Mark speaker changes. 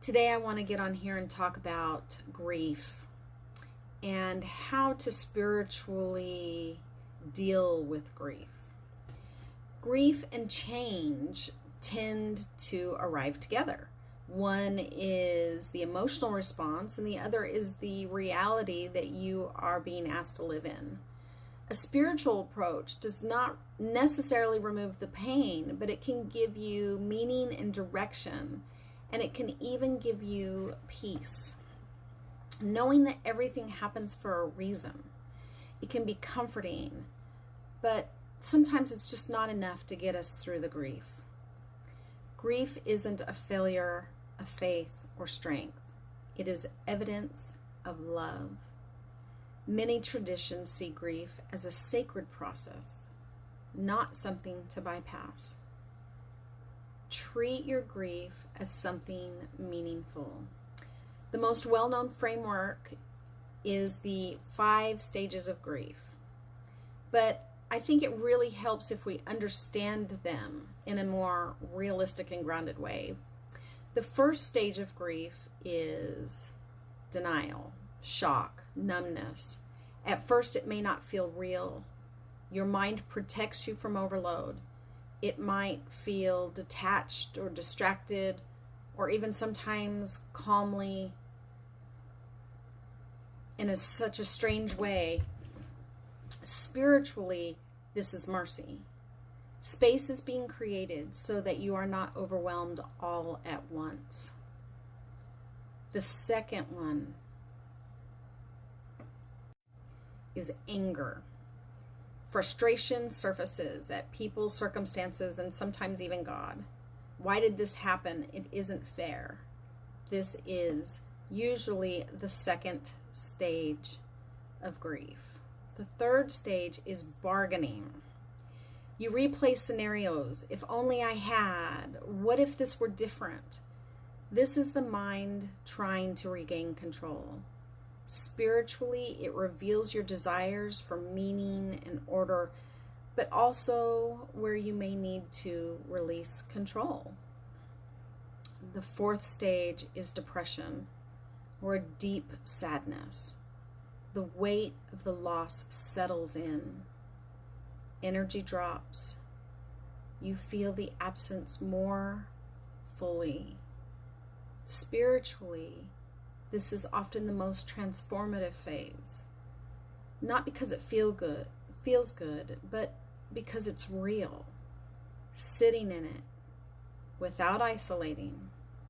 Speaker 1: Today I want to get on here and talk about grief and how to spiritually deal with grief. Grief and change tend to arrive together. One is the emotional response and the other is the reality that you are being asked to live in. A spiritual approach does not necessarily remove the pain, but it can give you meaning and direction, and it can even give you peace. Knowing that everything happens for a reason. It can be comforting, but sometimes it's just not enough to get us through the grief. Grief isn't a failure of faith or strength. It is evidence of love. Many traditions see grief as a sacred process, not something to bypass. Treat your grief as something meaningful. The most well-known framework is the 5 stages of grief, but I think it really helps if we understand them in a more realistic and grounded way. The first stage of grief is denial, shock, numbness. At first, it may not feel real. Your mind protects you from overload. It might feel detached or distracted, or even sometimes calmly in such a strange way. Spiritually, this is mercy. Space is being created so that you are not overwhelmed all at once. The second one is anger. Frustration surfaces at people, circumstances, and sometimes even God. Why did this happen? It isn't fair. This is usually the second stage of grief. The third stage is bargaining. You replay scenarios. If only I had. What if this were different? This is the mind trying to regain control. Spiritually, it reveals your desires for meaning and order, but also where you may need to release control. The fourth stage is depression, or a deep sadness. The weight of the loss settles in. Energy drops. You feel the absence more fully. Spiritually, this is often the most transformative phase. Not because it feels good, but because it's real. Sitting in it without isolating,